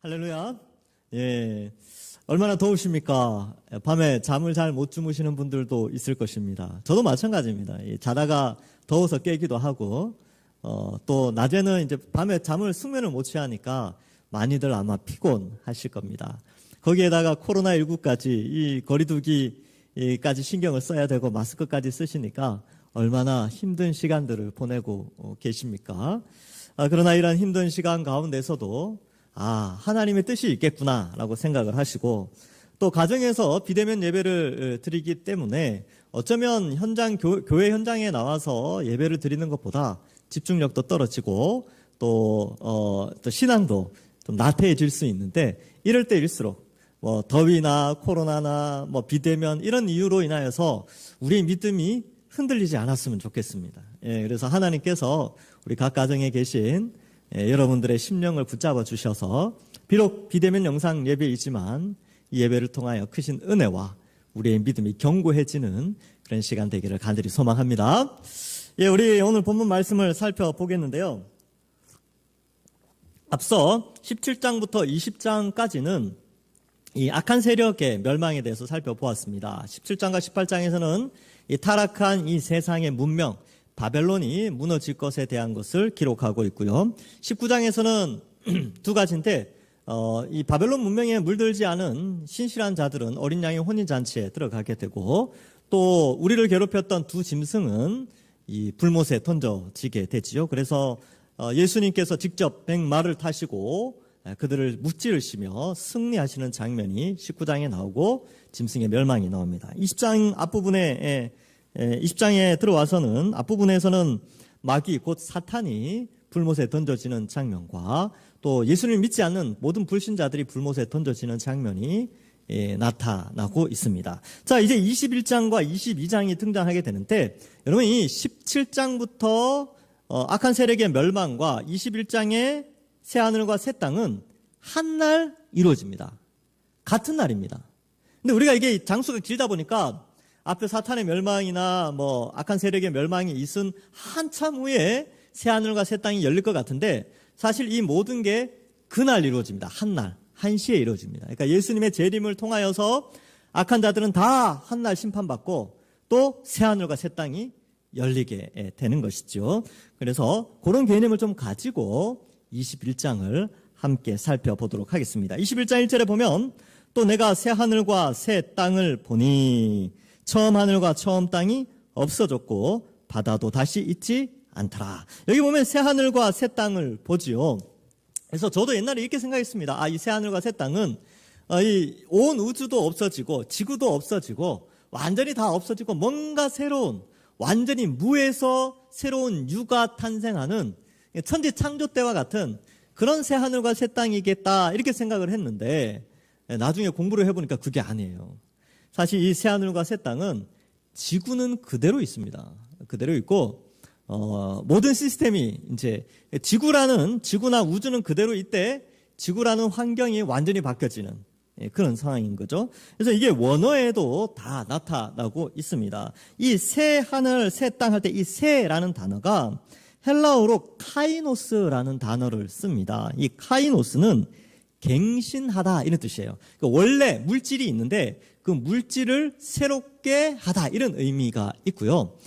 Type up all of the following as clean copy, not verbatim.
할렐루야. 예. 얼마나 더우십니까? 밤에 잠을 잘 못 주무시는 분들도 있을 것입니다. 저도 마찬가지입니다. 자다가 더워서 깨기도 하고, 또 낮에는 이제 밤에 숙면을 못 취하니까 많이들 아마 피곤하실 겁니다. 거기에다가 코로나19까지 이 거리두기까지 신경을 써야 되고 마스크까지 쓰시니까 얼마나 힘든 시간들을 보내고 계십니까? 그러나 이런 힘든 시간 가운데서도 하나님의 뜻이 있겠구나라고 생각을 하시고, 또 가정에서 비대면 예배를 드리기 때문에 어쩌면 교회 현장에 나와서 예배를 드리는 것보다 집중력도 떨어지고 또 신앙도 좀 나태해질 수 있는데, 이럴 때일수록 더위나 코로나나 비대면 이런 이유로 인하여서 우리의 믿음이 흔들리지 않았으면 좋겠습니다. 그래서 하나님께서 우리 각 가정에 계신 여러분들의 심령을 붙잡아 주셔서 비록 비대면 영상 예배이지만 이 예배를 통하여 크신 은혜와 우리의 믿음이 견고해지는 그런 시간 되기를 간절히 소망합니다. 우리 오늘 본문 말씀을 살펴보겠는데요. 앞서 17장부터 20장까지는 이 악한 세력의 멸망에 대해서 살펴보았습니다. 17장과 18장에서는 이 타락한 이 세상의 문명 바벨론이 무너질 것에 대한 것을 기록하고 있고요. 19장에서는 두 가지인데, 이 바벨론 문명에 물들지 않은 신실한 자들은 어린 양의 혼인잔치에 들어가게 되고, 또 우리를 괴롭혔던 두 짐승은 이 불못에 던져지게 되지요. 그래서 예수님께서 직접 백마를 타시고 그들을 무찌르시며 승리하시는 장면이 19장에 나오고 짐승의 멸망이 나옵니다. 20장에 들어와서는 앞부분에서는 마귀 곧 사탄이 불못에 던져지는 장면과 또 예수님을 믿지 않는 모든 불신자들이 불못에 던져지는 장면이 나타나고 있습니다. 자, 이제 21장과 22장이 등장하게 되는데, 여러분 이 17장부터 악한 세력의 멸망과 21장의 새하늘과 새 땅은 한 날 이루어집니다. 같은 날입니다. 근데 우리가 이게 장수가 길다 보니까 앞에 사탄의 멸망이나 악한 세력의 멸망이 있은 한참 후에 새하늘과 새 땅이 열릴 것 같은데, 사실 이 모든 게 그날 이루어집니다. 한 날, 한시에 이루어집니다. 그러니까 예수님의 재림을 통하여서 악한 자들은 다 한 날 심판받고 또 새하늘과 새 땅이 열리게 되는 것이죠. 그래서 그런 개념을 좀 가지고 21장을 함께 살펴보도록 하겠습니다. 21장 1절에 보면, 또 내가 새 하늘과 새 땅을 보니 처음 하늘과 처음 땅이 없어졌고 바다도 다시 있지 않더라. 여기 보면 새 하늘과 새 땅을 보지요. 그래서 저도 옛날에 이렇게 생각했습니다. 이 새 하늘과 새 땅은 이 온 우주도 없어지고 지구도 없어지고 완전히 다 없어지고 뭔가 새로운, 완전히 무에서 새로운 유가 탄생하는 천지 창조 때와 같은 그런 새 하늘과 새 땅이겠다, 이렇게 생각을 했는데 나중에 공부를 해보니까 그게 아니에요. 사실 이 새 하늘과 새 땅은 지구는 그대로 있습니다. 그대로 있고 모든 시스템이 이제 지구나 우주는 그대로 있대 지구라는 환경이 완전히 바뀌어지는 그런 상황인 거죠. 그래서 이게 원어에도 다 나타나고 있습니다. 이 새 하늘, 새 땅 할 때 이 새라는 단어가 헬라어로 카이노스라는 단어를 씁니다. 이 카이노스는 갱신하다, 이런 뜻이에요. 그러니까 원래 물질이 있는데 그 물질을 새롭게 하다, 이런 의미가 있고요.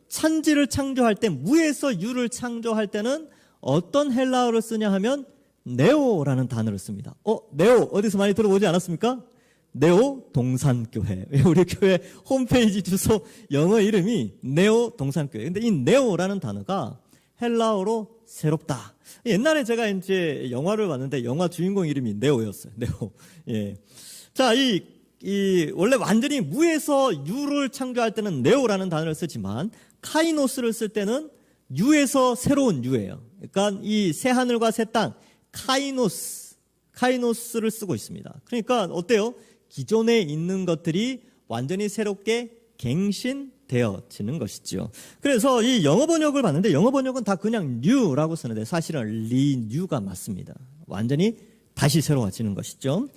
천지를 창조할 때, 무에서 유를 창조할 때는 어떤 헬라어를 쓰냐 하면 네오라는 단어를 씁니다. 네오 어디서 많이 들어보지 않았습니까? 네오 동산교회. 우리 교회 홈페이지 주소 영어 이름이 네오 동산교회. 근데 이 네오라는 단어가 헬라어로 새롭다. 옛날에 제가 이제 영화를 봤는데 영화 주인공 이름이 네오였어요. 네오. 자, 원래 완전히 무에서 유를 창조할 때는 네오라는 단어를 쓰지만 카이노스를 쓸 때는 유에서 새로운 유예요. 그러니까 이 새 하늘과 새 땅, 카이노스를 쓰고 있습니다. 그러니까 어때요? 기존에 있는 것들이 완전히 새롭게 갱신되어지는 것이죠. 그래서 이 영어 번역을 봤는데 영어 번역은 다 그냥 new라고 쓰는데 사실은 renew가 맞습니다. 완전히 다시 새로워지는 것이죠.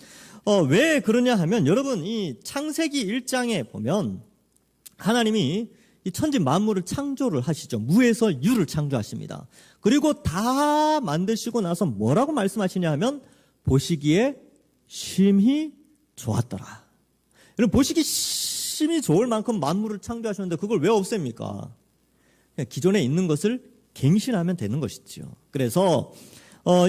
왜 그러냐 하면, 여러분 이 창세기 1장에 보면 하나님이 이 천지 만물을 창조를 하시죠. 무에서 유를 창조하십니다. 그리고 다 만드시고 나서 뭐라고 말씀하시냐 하면 보시기에 심히 좋았더라. 여러분, 보시기 심히 좋을 만큼 만물을 창조하셨는데 그걸 왜 없앱니까? 그냥 기존에 있는 것을 갱신하면 되는 것이죠. 그래서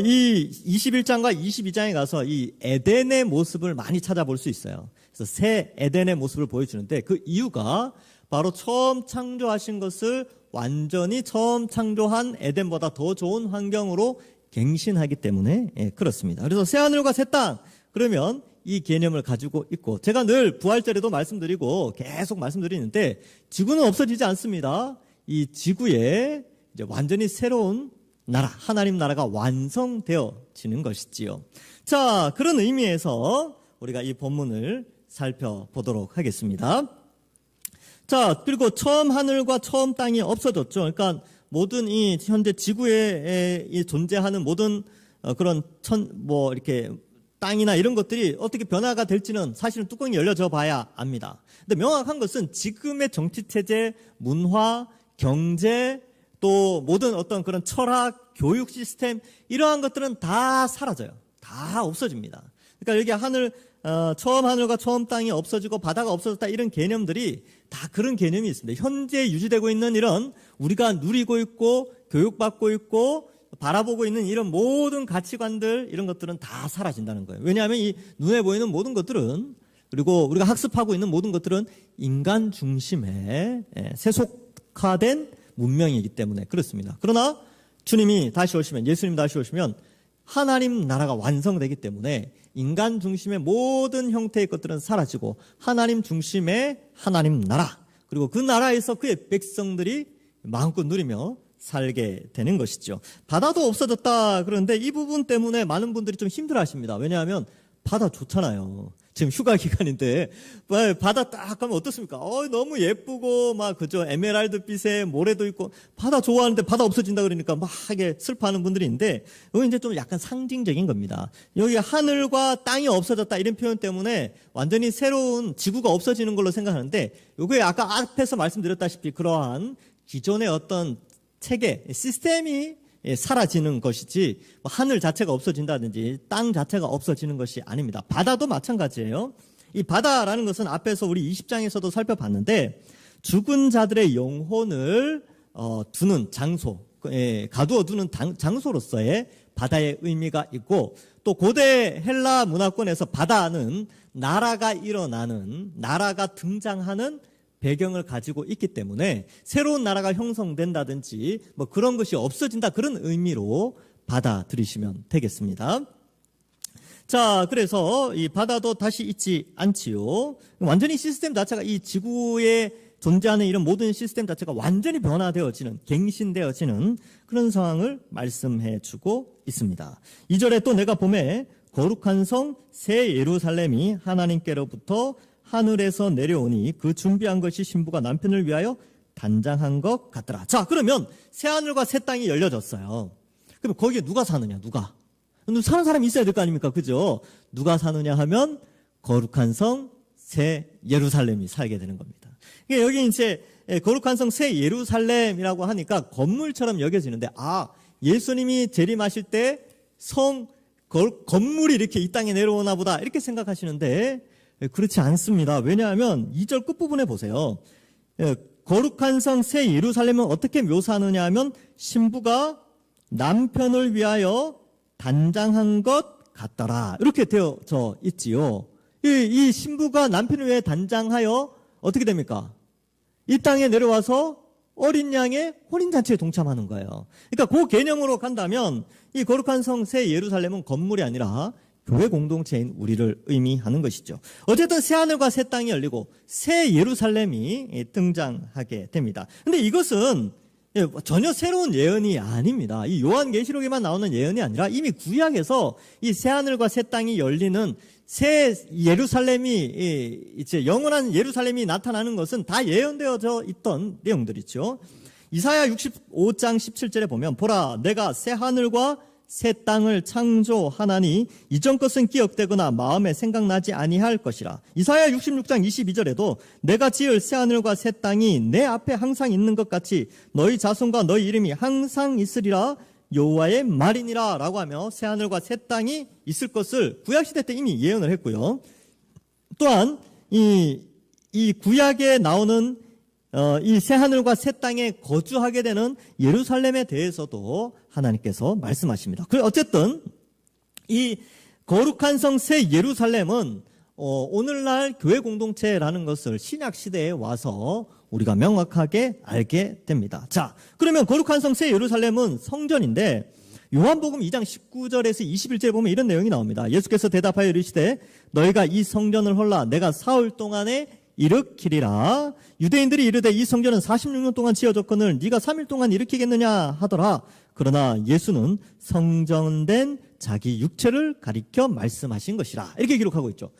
이 21장과 22장에 가서 이 에덴의 모습을 많이 찾아볼 수 있어요. 그래서 새 에덴의 모습을 보여주는데 그 이유가 바로 처음 창조하신 것을 완전히 처음 창조한 에덴보다 더 좋은 환경으로 갱신하기 때문에 그렇습니다. 그래서 새하늘과 새 땅, 그러면 이 개념을 가지고 있고, 제가 늘 부활절에도 말씀드리고 계속 말씀드리는데 지구는 없어지지 않습니다. 이 지구에 이제 완전히 새로운 나라, 하나님 나라가 완성되어지는 것이지요. 자, 그런 의미에서 우리가 이 본문을 살펴보도록 하겠습니다. 자, 그리고 처음 하늘과 처음 땅이 없어졌죠. 그러니까 모든 이 현재 지구에 존재하는 모든 그런 이렇게 땅이나 이런 것들이 어떻게 변화가 될지는 사실은 뚜껑이 열려져 봐야 압니다. 근데 명확한 것은 지금의 정치체제, 문화, 경제, 또 모든 어떤 그런 철학, 교육 시스템, 이러한 것들은 다 사라져요. 다 없어집니다. 그러니까 여기 처음 하늘과 처음 땅이 없어지고 바다가 없어졌다, 이런 개념들이 다 그런 개념이 있습니다. 현재 유지되고 있는 이런 우리가 누리고 있고 교육받고 있고 바라보고 있는 이런 모든 가치관들, 이런 것들은 다 사라진다는 거예요. 왜냐하면 이 눈에 보이는 모든 것들은, 그리고 우리가 학습하고 있는 모든 것들은 인간 중심의 세속화된 문명이기 때문에 그렇습니다. 그러나 주님이 다시 오시면, 예수님 다시 오시면 하나님 나라가 완성되기 때문에 인간 중심의 모든 형태의 것들은 사라지고 하나님 중심의 하나님 나라, 그리고 그 나라에서 그의 백성들이 마음껏 누리며 살게 되는 것이죠. 바다도 없어졌다 그러는데 이 부분 때문에 많은 분들이 좀 힘들어하십니다. 왜냐하면 바다 좋잖아요. 지금 휴가 기간인데 바다 딱 가면 어떻습니까? 너무 예쁘고 막 그죠, 에메랄드빛에 모래도 있고 바다 좋아하는데 바다 없어진다 그러니까 막 하게 슬퍼하는 분들이 있는데, 이건 이제 좀 약간 상징적인 겁니다. 여기 하늘과 땅이 없어졌다 이런 표현 때문에 완전히 새로운 지구가 없어지는 걸로 생각하는데, 요게 아까 앞에서 말씀드렸다시피 그러한 기존의 어떤 체계, 시스템이 사라지는 것이지 하늘 자체가 없어진다든지 땅 자체가 없어지는 것이 아닙니다. 바다도 마찬가지예요. 이 바다라는 것은 앞에서 우리 20장에서도 살펴봤는데 죽은 자들의 영혼을 두는 장소, 가두어 두는 장소로서의 바다의 의미가 있고, 또 고대 헬라 문화권에서 바다는 나라가 일어나는, 나라가 등장하는 배경을 가지고 있기 때문에 새로운 나라가 형성된다든지 뭐 그런 것이 없어진다, 그런 의미로 받아들이시면 되겠습니다. 자, 그래서 이 바다도 다시 있지 않지요. 완전히 시스템 자체가, 이 지구에 존재하는 이런 모든 시스템 자체가 완전히 변화되어지는, 갱신되어지는 그런 상황을 말씀해 주고 있습니다. 2절에 또 내가 보매 거룩한 성 새 예루살렘이 하나님께로부터 하늘에서 내려오니 그 준비한 것이 신부가 남편을 위하여 단장한 것 같더라. 자, 그러면 새 하늘과 새 땅이 열려졌어요. 그럼 거기에 누가 사느냐? 누가? 사는 사람이 있어야 될 거 아닙니까? 그죠? 누가 사느냐 하면 거룩한 성 새 예루살렘이 살게 되는 겁니다. 여기 이제 거룩한 성 새 예루살렘이라고 하니까 건물처럼 여겨지는데, 예수님이 재림하실 때 건물이 이렇게 이 땅에 내려오나 보다, 이렇게 생각하시는데 그렇지 않습니다. 왜냐하면 2절 끝부분에 보세요. 거룩한 성 새 예루살렘은 어떻게 묘사하느냐 하면 신부가 남편을 위하여 단장한 것 같더라, 이렇게 되어져 있지요. 이 신부가 남편을 위해 단장하여 어떻게 됩니까? 이 땅에 내려와서 어린 양의 혼인잔치에 동참하는 거예요. 그러니까 그 개념으로 간다면 이 거룩한 성 새 예루살렘은 건물이 아니라 교회 공동체인 우리를 의미하는 것이죠. 어쨌든 새 하늘과 새 땅이 열리고 새 예루살렘이 등장하게 됩니다. 근데 이것은 전혀 새로운 예언이 아닙니다. 이 요한계시록에만 나오는 예언이 아니라 이미 구약에서 이 새 하늘과 새 땅이 열리는 새 예루살렘이, 이제 영원한 예루살렘이 나타나는 것은 다 예언되어져 있던 내용들이죠. 이사야 65장 17절에 보면 보라, 내가 새 하늘과 새 땅을 창조하나니 이전 것은 기억되거나 마음에 생각나지 아니할 것이라. 이사야 66장 22절에도 내가 지을 새 하늘과 새 땅이 내 앞에 항상 있는 것 같이 너희 자손과 너희 이름이 항상 있으리라 여호와의 말이니라 라고 하며 새하늘과 새 땅이 있을 것을 구약시대 때 이미 예언을 했고요. 또한 이 구약에 나오는 이 새하늘과 새 땅에 거주하게 되는 예루살렘에 대해서도 하나님께서 말씀하십니다. 어쨌든 이 거룩한 성 새 예루살렘은 오늘날 교회 공동체라는 것을 신약 시대에 와서 우리가 명확하게 알게 됩니다. 자, 그러면 거룩한 성 새 예루살렘은 성전인데 요한복음 2장 19절에서 21절에 보면 이런 내용이 나옵니다. 예수께서 대답하여 이르시되 너희가 이 성전을 헐라 내가 사흘 동안에 일으키리라. 유대인들이 이르되 이 성전은 46년 동안 지어졌거늘 네가 3일 동안 일으키겠느냐 하더라. 그러나 예수는 성전된 자기 육체를 가리켜 말씀하신 것이라. 이렇게 기록하고 있죠.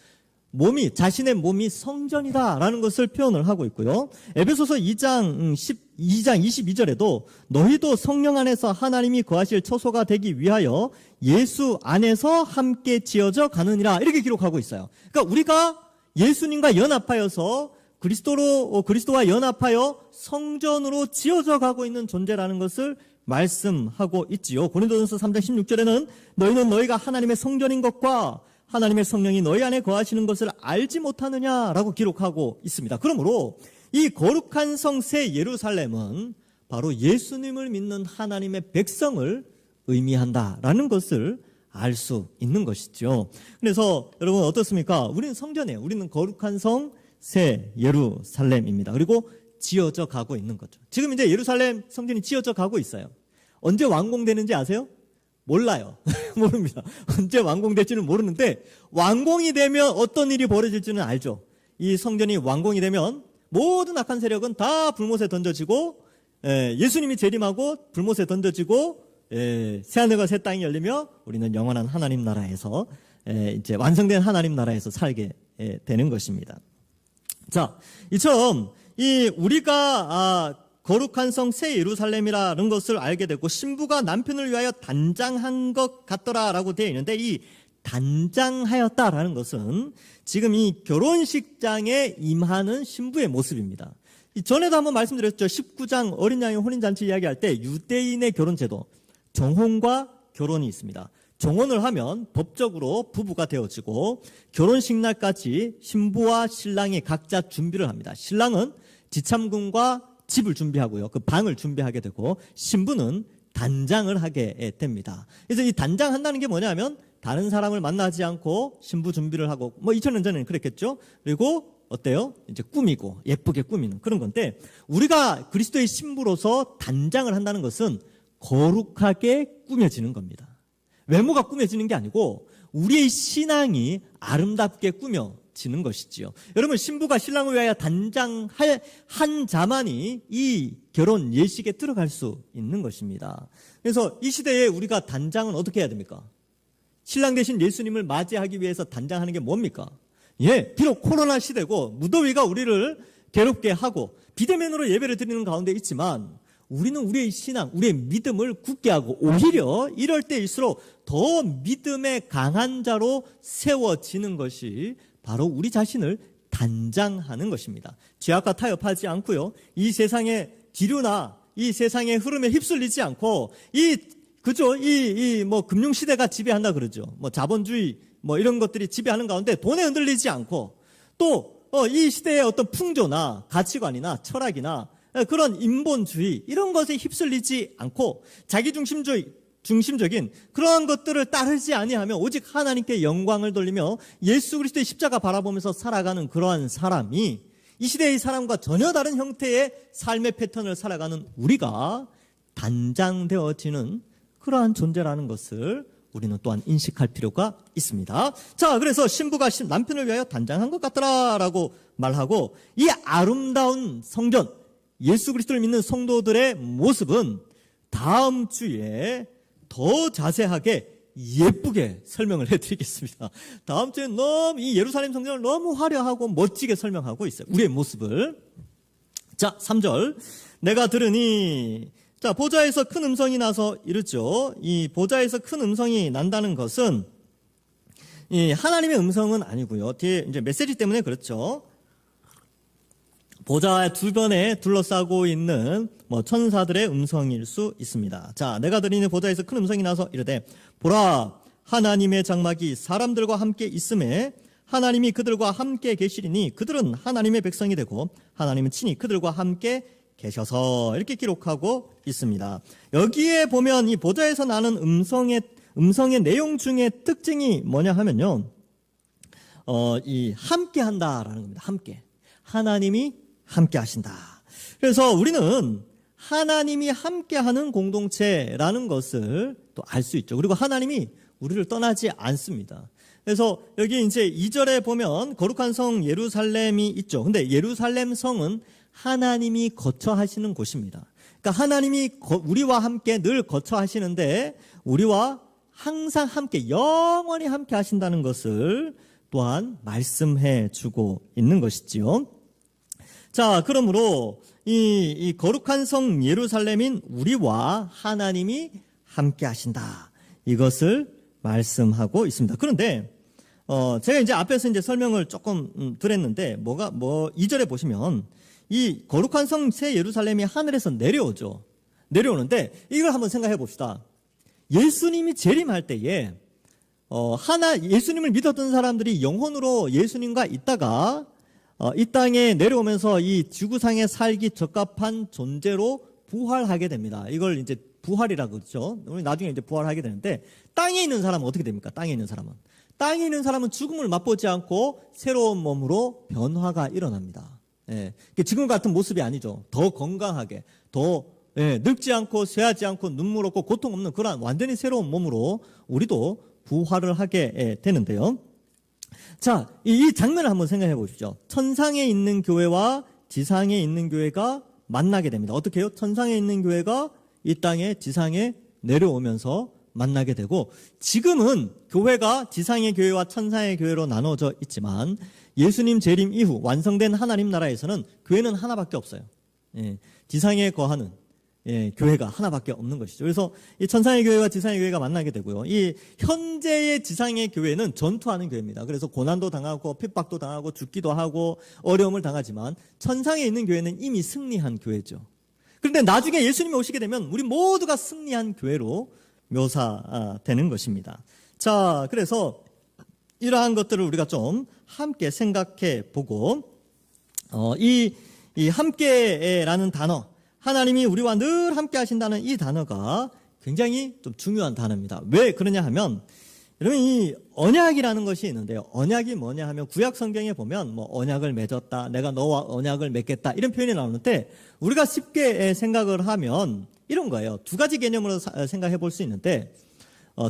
자신의 몸이 성전이다라는 것을 표현을 하고 있고요. 에베소서 2장 22절에도 너희도 성령 안에서 하나님이 거하실 처소가 되기 위하여 예수 안에서 함께 지어져 가느니라. 이렇게 기록하고 있어요. 그러니까 우리가 예수님과 연합하여서 그리스도와 연합하여 성전으로 지어져 가고 있는 존재라는 것을 말씀하고 있지요. 고린도전서 3장 16절에는 너희는 너희가 하나님의 성전인 것과 하나님의 성령이 너희 안에 거하시는 것을 알지 못하느냐라고 기록하고 있습니다. 그러므로 이 거룩한 성 새 예루살렘은 바로 예수님을 믿는 하나님의 백성을 의미한다라는 것을 알 수 있는 것이죠. 그래서 여러분 어떻습니까? 우리는 성전이에요. 우리는 거룩한 성 새 예루살렘입니다. 그리고 지어져 가고 있는 거죠. 지금 이제 예루살렘 성전이 지어져 가고 있어요. 언제 완공되는지 아세요? 몰라요. 모릅니다. 언제 완공될지는 모르는데 완공이 되면 어떤 일이 벌어질지는 알죠. 이 성전이 완공이 되면 모든 악한 세력은 다 불못에 던져지고 예수님이 재림하고 불못에 던져지고 새하늘과 새 땅이 열리며 우리는 영원한 하나님 나라에서 이제 완성된 하나님 나라에서 살게 되는 것입니다. 자, 이처럼 우리가 거룩한 성 새 예루살렘이라는 것을 알게 되고 신부가 남편을 위하여 단장한 것 같더라라고 되어 있는데 이 단장하였다라는 것은 지금 이 결혼식장에 임하는 신부의 모습입니다. 전에도 한번 말씀드렸죠. 19장 어린 양의 혼인잔치 이야기할 때 유대인의 결혼제도 정혼과 결혼이 있습니다. 정혼을 하면 법적으로 부부가 되어지고 결혼식 날까지 신부와 신랑이 각자 준비를 합니다. 신랑은 지참금과 집을 준비하고요. 그 방을 준비하게 되고 신부는 단장을 하게 됩니다. 그래서 이 단장한다는 게 뭐냐면 다른 사람을 만나지 않고 신부 준비를 하고 2000년 전에는 그랬겠죠. 그리고 어때요? 이제 꾸미고 예쁘게 꾸미는 그런 건데 우리가 그리스도의 신부로서 단장을 한다는 것은 거룩하게 꾸며지는 겁니다. 외모가 꾸며지는 게 아니고 우리의 신앙이 아름답게 꾸며지는 것이지요. 여러분 신부가 신랑을 위하여 단장한 자만이 이 결혼 예식에 들어갈 수 있는 것입니다. 그래서 이 시대에 우리가 단장은 어떻게 해야 됩니까? 신랑 대신 예수님을 맞이하기 위해서 단장하는 게 뭡니까? 비록 코로나 시대고 무더위가 우리를 괴롭게 하고 비대면으로 예배를 드리는 가운데 있지만 우리는 우리의 신앙, 우리의 믿음을 굳게 하고 오히려 이럴 때일수록 더 믿음의 강한 자로 세워지는 것이 바로 우리 자신을 단장하는 것입니다. 죄악과 타협하지 않고요. 이 세상의 기류나 이 세상의 흐름에 휩쓸리지 않고 금융 시대가 지배한다 그러죠. 자본주의 이런 것들이 지배하는 가운데 돈에 흔들리지 않고 또 이 시대의 어떤 풍조나 가치관이나 철학이나 그런 인본주의 이런 것에 휩쓸리지 않고 자기 중심적인 그러한 것들을 따르지 아니하며 오직 하나님께 영광을 돌리며 예수 그리스도의 십자가 바라보면서 살아가는 그러한 사람이 이 시대의 사람과 전혀 다른 형태의 삶의 패턴을 살아가는 우리가 단장되어지는 그러한 존재라는 것을 우리는 또한 인식할 필요가 있습니다. 자, 그래서 신부가 남편을 위하여 단장한 것 같더라라고 말하고 이 아름다운 성전 예수 그리스도를 믿는 성도들의 모습은 다음 주에 더 자세하게 예쁘게 설명을 해드리겠습니다. 다음 주에 이 예루살렘 성전을 너무 화려하고 멋지게 설명하고 있어요. 우리의 모습을. 자, 3절. 내가 들으니 자, 보좌에서 큰 음성이 나서 이르죠. 이 보좌에서 큰 음성이 난다는 것은 이 하나님의 음성은 아니고요. 뒤에 이제 메시지 때문에 그렇죠. 보좌의 주변에 둘러싸고 있는 천사들의 음성일 수 있습니다. 자, 내가 드리는 보좌에서 큰 음성이 나서 이르되 보라 하나님의 장막이 사람들과 함께 있음에 하나님이 그들과 함께 계시리니 그들은 하나님의 백성이 되고 하나님은 친히 그들과 함께 계셔서 이렇게 기록하고 있습니다. 여기에 보면 이 보좌에서 나는 음성의 내용 중에 특징이 뭐냐 하면요. 이 함께 한다라는 겁니다. 함께. 하나님이 함께 하신다. 그래서 우리는 하나님이 함께 하는 공동체라는 것을 또 알 수 있죠. 그리고 하나님이 우리를 떠나지 않습니다. 그래서 여기 이제 2절에 보면 거룩한 성 예루살렘이 있죠. 근데 예루살렘 성은 하나님이 거처하시는 곳입니다. 그러니까 하나님이 우리와 함께 늘 거처하시는데 우리와 항상 함께 영원히 함께 하신다는 것을 또한 말씀해 주고 있는 것이지요. 자, 그러므로 이 거룩한 성 예루살렘인 우리와 하나님이 함께 하신다. 이것을 말씀하고 있습니다. 그런데 제가 이제 앞에서 이제 설명을 조금 드렸는데 2절에 보시면 이 거룩한 성 새 예루살렘이 하늘에서 내려오죠. 내려오는데 이걸 한번 생각해 봅시다. 예수님이 재림할 때에 예수님을 믿었던 사람들이 영혼으로 예수님과 있다가 이 땅에 내려오면서 이 지구상에 살기 적합한 존재로 부활하게 됩니다. 이걸 이제 부활이라고 그러죠. 우리 나중에 이제 부활하게 되는데 땅에 있는 사람은 어떻게 됩니까? 땅에 있는 사람은 죽음을 맛보지 않고 새로운 몸으로 변화가 일어납니다. 예, 지금 같은 모습이 아니죠. 더 건강하게, 더 늙지 않고 쇠하지 않고 눈물 없고 고통 없는 그런 완전히 새로운 몸으로 우리도 부활을 하게 되는데요. 자, 이 장면을 한번 생각해 보십시오. 천상에 있는 교회와 지상에 있는 교회가 만나게 됩니다. 어떻게 해요? 천상에 있는 교회가 이 땅에 지상에 내려오면서 만나게 되고 지금은 교회가 지상의 교회와 천상의 교회로 나눠져 있지만 예수님 재림 이후 완성된 하나님 나라에서는 교회는 하나밖에 없어요. 지상에 거하는 교회가 하나밖에 없는 것이죠. 그래서 이 천상의 교회와 지상의 교회가 만나게 되고요. 이 현재의 지상의 교회는 전투하는 교회입니다. 그래서 고난도 당하고 핍박도 당하고 죽기도 하고 어려움을 당하지만 천상에 있는 교회는 이미 승리한 교회죠. 그런데 나중에 예수님이 오시게 되면 우리 모두가 승리한 교회로 묘사되는 것입니다. 자, 그래서 이러한 것들을 우리가 좀 함께 생각해 보고 이 함께라는 단어, 하나님이 우리와 늘 함께 하신다는 이 단어가 굉장히 좀 중요한 단어입니다. 왜 그러냐 하면 여러분 이 언약이라는 것이 있는데요. 언약이 뭐냐 하면 구약 성경에 보면 언약을 맺었다, 내가 너와 언약을 맺겠다 이런 표현이 나오는데 우리가 쉽게 생각을 하면 이런 거예요. 두 가지 개념으로 생각해 볼 수 있는데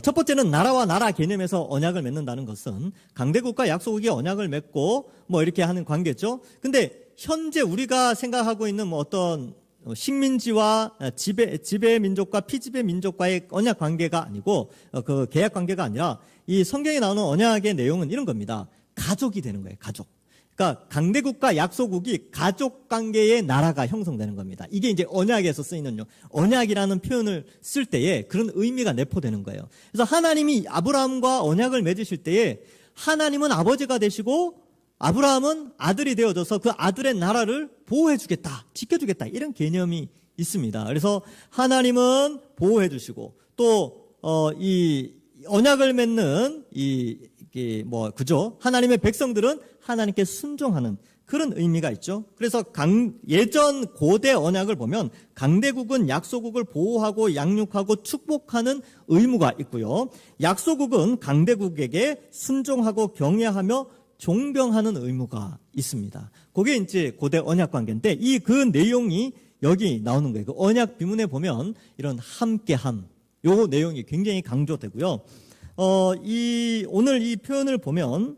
첫 번째는 나라와 나라 개념에서 언약을 맺는다는 것은 강대국과 약소국이 언약을 맺고 이렇게 하는 관계죠. 근데 현재 우리가 생각하고 있는 어떤 식민지와 지배 민족과 피지배 민족과의 언약 관계가 아니고 그 계약 관계가 아니라 이 성경에 나오는 언약의 내용은 이런 겁니다. 가족이 되는 거예요. 가족. 그러니까 강대국과 약소국이 가족 관계의 나라가 형성되는 겁니다. 이게 이제 언약에서 쓰이는 언약이라는 표현을 쓸 때에 그런 의미가 내포되는 거예요. 그래서 하나님이 아브라함과 언약을 맺으실 때에 하나님은 아버지가 되시고 아브라함은 아들이 되어져서 그 아들의 나라를 보호해주겠다, 지켜주겠다 이런 개념이 있습니다. 그래서 하나님은 보호해주시고 또 이 언약을 맺는 그죠? 하나님의 백성들은 하나님께 순종하는 그런 의미가 있죠. 그래서 예전 고대 언약을 보면 강대국은 약소국을 보호하고 양육하고 축복하는 의무가 있고요. 약소국은 강대국에게 순종하고 경외하며 종병하는 의무가 있습니다. 그게 이제 고대 언약 관계인데 그 내용이 여기 나오는 거예요. 그 언약 비문에 보면 이런 함께함, 요 내용이 굉장히 강조되고요. 오늘 이 표현을 보면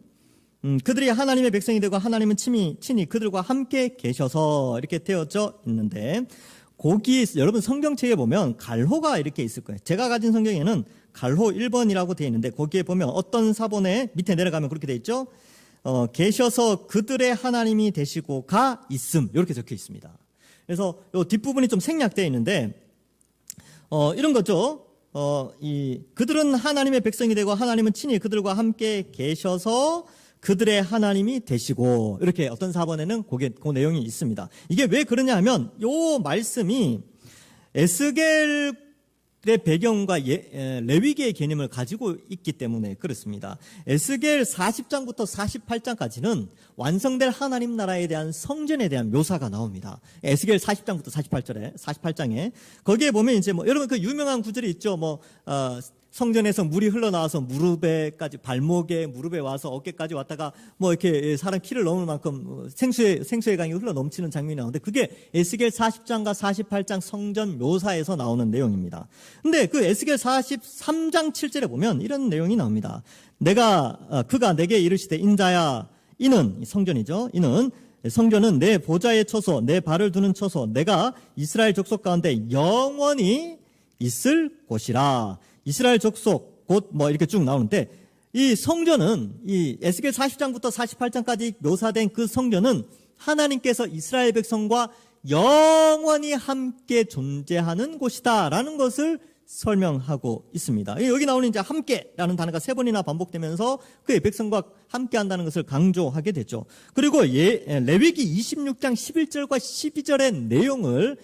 그들이 하나님의 백성이 되고 하나님은 친히 그들과 함께 계셔서 이렇게 되어져 있는데 거기 여러분 성경책에 보면 갈호가 이렇게 있을 거예요. 제가 가진 성경에는 갈호 1번이라고 되어 있는데 거기에 보면 어떤 사본에 밑에 내려가면 그렇게 되어 있죠. 계셔서 그들의 하나님이 되시고 가 있음 이렇게 적혀 있습니다. 그래서 이 뒷부분이 좀 생략되어 있는데 이런 거죠. 그들은 하나님의 백성이 되고 하나님은 친히 그들과 함께 계셔서 그들의 하나님이 되시고, 이렇게 어떤 4번에는 그 내용이 있습니다. 이게 왜 그러냐 하면 요 말씀이 에스겔의 배경과 레위기의 개념을 가지고 있기 때문에 그렇습니다. 에스겔 40장부터 48장까지는 완성될 하나님 나라에 대한 성전에 대한 묘사가 나옵니다. 에스겔 40장부터 48장에 거기에 보면 이제 여러분 그 유명한 구절이 있죠. 성전에서 물이 흘러나와서 발목에 무릎에 와서 어깨까지 왔다가 이렇게 사람 키를 넘을 만큼 생수의 강이 흘러 넘치는 장면이 나오는데 그게 에스겔 40장과 48장 성전 묘사에서 나오는 내용입니다. 근데 그 에스겔 43장 7절에 보면 이런 내용이 나옵니다. 그가 내게 이르시되 인자야, 이는 성전이죠. 이는 성전은 내 보좌의 처소, 내 발을 두는 처소, 내가 이스라엘 족속 가운데 영원히 있을 곳이라. 이스라엘 족속 곧 이렇게 쭉 나오는데 이 성전은 이 에스겔 40장부터 48장까지 묘사된 그 성전은 하나님께서 이스라엘 백성과 영원히 함께 존재하는 곳이다라는 것을 설명하고 있습니다. 여기 나오는 이제 함께라는 단어가 3번이나 반복되면서 그의 백성과 함께 한다는 것을 강조하게 되죠. 그리고 레위기 26장 11절과 12절의 내용을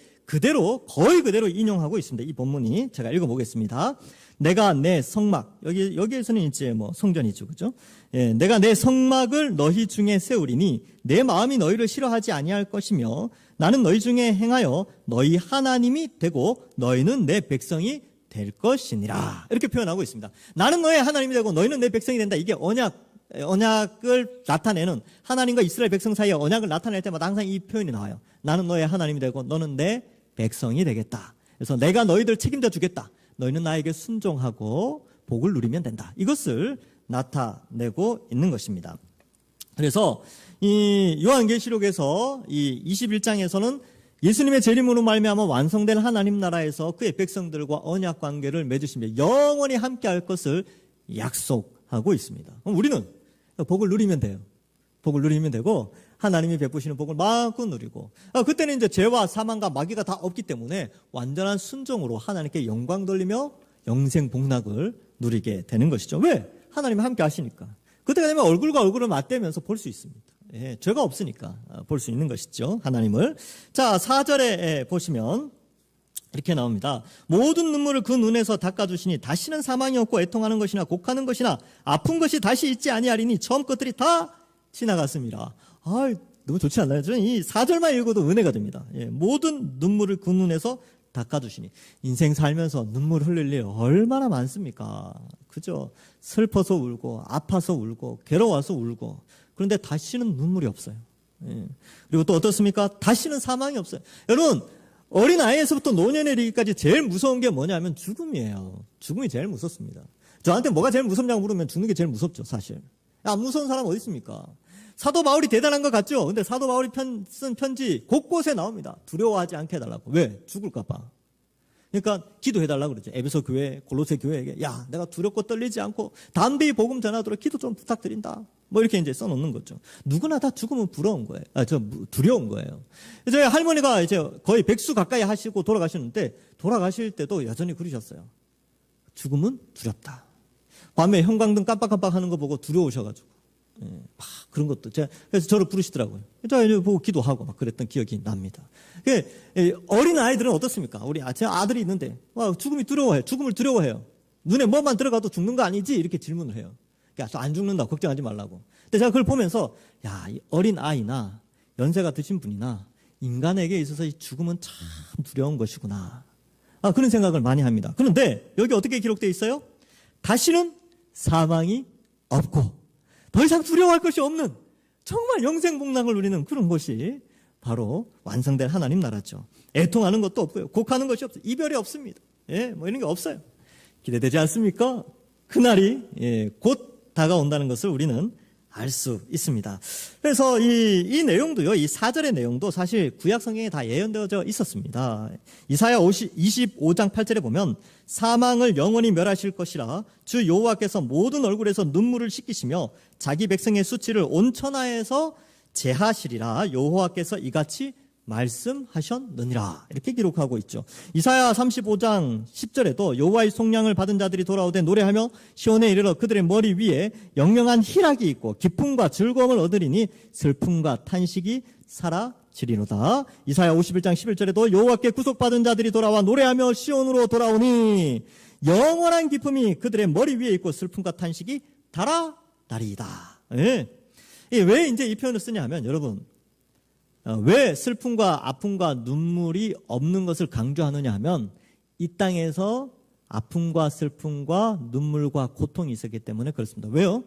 거의 그대로 인용하고 있습니다. 이 본문이 제가 읽어보겠습니다. 내가 내 성막, 여기에서는 이제 성전이죠. 그죠? 예, 내가 내 성막을 너희 중에 세우리니 내 마음이 너희를 싫어하지 아니할 것이며 나는 너희 중에 행하여 너희 하나님이 되고 너희는 내 백성이 될 것이니라. 이렇게 표현하고 있습니다. 나는 너의 하나님이 되고 너희는 내 백성이 된다. 이게 언약을 나타내는 하나님과 이스라엘 백성 사이의 언약을 나타낼 때마다 항상 이 표현이 나와요. 나는 너의 하나님이 되고 너는 내 백성이 되겠다. 그래서 내가 너희들 책임져 주겠다. 너희는 나에게 순종하고 복을 누리면 된다. 이것을 나타내고 있는 것입니다. 그래서 이 요한계시록에서 이 21장에서는 예수님의 재림으로 말미암아 완성된 하나님 나라에서 그의 백성들과 언약 관계를 맺으시며 영원히 함께할 것을 약속하고 있습니다. 그럼 우리는 복을 누리면 돼요. 복을 누리면 되고 하나님이 베푸시는 복을 마음껏 누리고 그때는 이제 죄와 사망과 마귀가 다 없기 때문에 완전한 순종으로 하나님께 영광 돌리며 영생 복락을 누리게 되는 것이죠. 왜? 하나님이 함께 하시니까. 그때가 되면 얼굴과 얼굴을 맞대면서 볼 수 있습니다. 예, 죄가 없으니까 볼 수 있는 것이죠. 하나님을. 자, 4절에 보시면 이렇게 나옵니다. 모든 눈물을 그 눈에서 닦아주시니 다시는 사망이 없고 애통하는 것이나 곡하는 것이나 아픈 것이 다시 있지 아니하리니 처음 것들이 다 지나갔습니다. 너무 좋지 않나요? 저는 이 4절만 읽어도 은혜가 됩니다. 예, 모든 눈물을 그 눈에서 닦아주시니. 인생 살면서 눈물 흘릴 일 얼마나 많습니까? 그죠? 슬퍼서 울고 아파서 울고 괴로워서 울고 그런데 다시는 눈물이 없어요. 예. 그리고 또 어떻습니까? 다시는 사망이 없어요. 여러분 어린아이에서부터 노년에 이르기까지 제일 무서운 게 뭐냐면 죽음이에요. 죽음이 제일 무섭습니다. 저한테 뭐가 제일 무섭냐고 물으면 죽는 게 제일 무섭죠, 사실. 안 무서운 사람 어디 있습니까? 사도 바울이 대단한 것 같죠? 근데 사도 바울이 쓴 편지 곳곳에 나옵니다. 두려워하지 않게 해달라고. 왜? 죽을까 봐. 그러니까 기도해달라고 그러죠. 에베소 교회, 골로새 교회에게 야, 내가 두렵고 떨리지 않고 담대히 복음 전하도록 기도 좀 부탁드린다. 이렇게 이제 써놓는 거죠. 누구나 다 죽으면 부러운 거예요. 두려운 거예요. 저희 할머니가 이제 거의 100수 가까이 하시고 돌아가시는데 돌아가실 때도 여전히 그러셨어요. 죽음은 두렵다. 밤에 형광등 깜빡깜빡 하는 거 보고 두려우셔가지고. 예, 막 그런 것도 그래서 저를 부르시더라고요. 저 보고 기도하고 막 그랬던 기억이 납니다. 어린 아이들은 어떻습니까? 제 아들이 있는데 죽음이 두려워해요. 죽음을 두려워해요. 눈에 뭐만 들어가도 죽는 거 아니지? 이렇게 질문을 해요. 안 죽는다. 걱정하지 말라고. 근데 제가 그걸 보면서 이 어린 아이나 연세가 드신 분이나 인간에게 있어서 이 죽음은 참 두려운 것이구나. 그런 생각을 많이 합니다. 그런데 여기 어떻게 기록되어 있어요? 다시는 사망이 없고 더 이상 두려워할 것이 없는 정말 영생복락을 누리는 그런 것이 바로 완성된 하나님 나라죠. 애통하는 것도 없고요. 곡하는 것이 없어요. 이별이 없습니다. 예, 이런 게 없어요. 기대되지 않습니까? 그날이 곧 다가온다는 것을 우리는 알 수 있습니다. 그래서 이 내용도요, 이 4절의 내용도 사실 구약 성경에 다 예언되어져 있었습니다. 이사야 25장 8절에 보면 사망을 영원히 멸하실 것이라 주 여호와께서 모든 얼굴에서 눈물을 씻기시며 자기 백성의 수치를 온 천하에서 제하시리라 여호와께서 이같이 말씀하셨느니라. 이렇게 기록하고 있죠. 이사야 35장 10절에도 여호와의 속량을 받은 자들이 돌아오되 노래하며 시온에 이르러 그들의 머리 위에 영영한 희락이 있고 기쁨과 즐거움을 얻으리니 슬픔과 탄식이 사라지리로다. 이사야 51장 11절에도 여호와께 구속받은 자들이 돌아와 노래하며 시온으로 돌아오니 영원한 기쁨이 그들의 머리 위에 있고 슬픔과 탄식이 달아나리이다. 예. 왜 이제 이 표현을 쓰냐 하면 여러분, 왜 슬픔과 아픔과 눈물이 없는 것을 강조하느냐 하면 이 땅에서 아픔과 슬픔과 눈물과 고통이 있었기 때문에 그렇습니다. 왜요?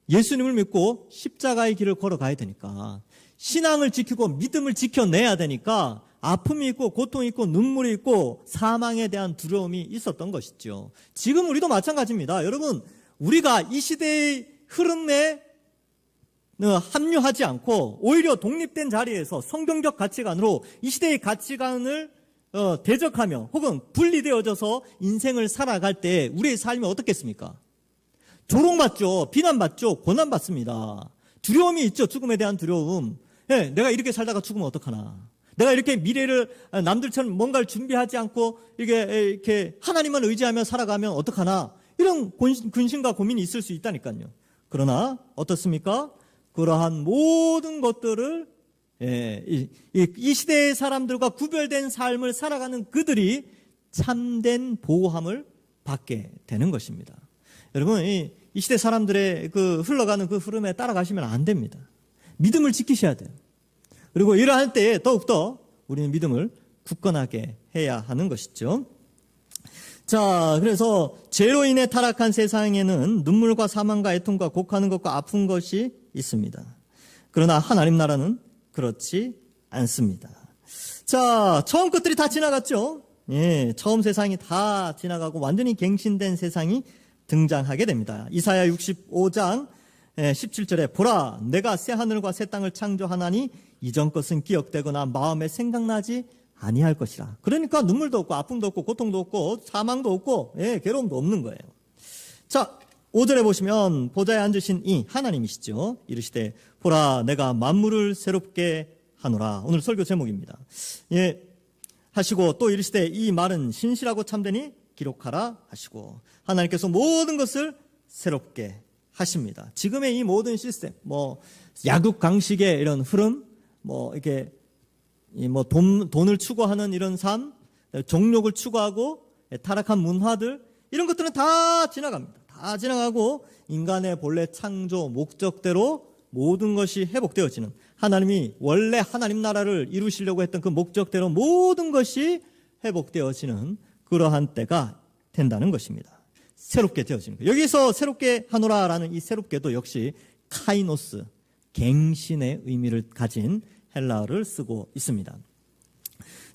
예수님을 믿고 십자가의 길을 걸어가야 되니까, 신앙을 지키고 믿음을 지켜내야 되니까 아픔이 있고 고통이 있고 눈물이 있고 사망에 대한 두려움이 있었던 것이죠. 지금 우리도 마찬가지입니다. 여러분, 우리가 이 시대의 흐름에 합류하지 않고 오히려 독립된 자리에서 성경적 가치관으로 이 시대의 가치관을 대적하며 혹은 분리되어져서 인생을 살아갈 때 우리의 삶이 어떻겠습니까? 조롱받죠. 비난받죠. 고난받습니다. 두려움이 있죠. 죽음에 대한 두려움. 예, 내가 이렇게 살다가 죽으면 어떡하나. 내가 이렇게 미래를 남들처럼 뭔가를 준비하지 않고 이렇게 하나님만 의지하며 살아가면 어떡하나. 이런 근심과 고민이 있을 수 있다니까요. 그러나 어떻습니까? 그러한 모든 것들을 이 시대의 사람들과 구별된 삶을 살아가는 그들이 참된 보호함을 받게 되는 것입니다. 여러분, 이 시대 사람들의 그 흘러가는 그 흐름에 따라가시면 안 됩니다. 믿음을 지키셔야 돼요. 그리고 이러할 때에 더욱더 우리는 믿음을 굳건하게 해야 하는 것이죠. 자, 그래서 죄로 인해 타락한 세상에는 눈물과 사망과 애통과 곡하는 것과 아픈 것이 있습니다. 그러나 하나님 나라는 그렇지 않습니다. 자, 처음 것들이 다 지나갔죠. 예, 처음 세상이 다 지나가고 완전히 갱신된 세상이 등장하게 됩니다. 이사야 65장 17절에 보라, 내가 새 하늘과 새 땅을 창조하나니 이전 것은 기억되거나 마음에 생각나지 아니할 것이라. 그러니까 눈물도 없고 아픔도 없고 고통도 없고 사망도 없고 괴로움도 없는 거예요. 자, 5절에 보시면 보좌에 앉으신 이 하나님이시죠. 이르시되 보라, 내가 만물을 새롭게 하노라. 오늘 설교 제목입니다. 예, 하시고 또 이르시되 이 말은 신실하고 참되니 기록하라 하시고, 하나님께서 모든 것을 새롭게 하십니다. 지금의 이 모든 시스템, 약육강식의 이런 흐름, 이렇게 돈을 추구하는 이런 삶, 정욕을 추구하고 타락한 문화들, 이런 것들은 다 지나갑니다. 다 지나가고 인간의 본래 창조 목적대로 모든 것이 회복되어지는, 하나님이 원래 하나님 나라를 이루시려고 했던 그 목적대로 모든 것이 회복되어지는 그러한 때가 된다는 것입니다. 새롭게 되어지는 거예요. 여기서 새롭게 하노라라는 이 새롭게도 역시 카이노스, 갱신의 의미를 가진 헬라어를 쓰고 있습니다.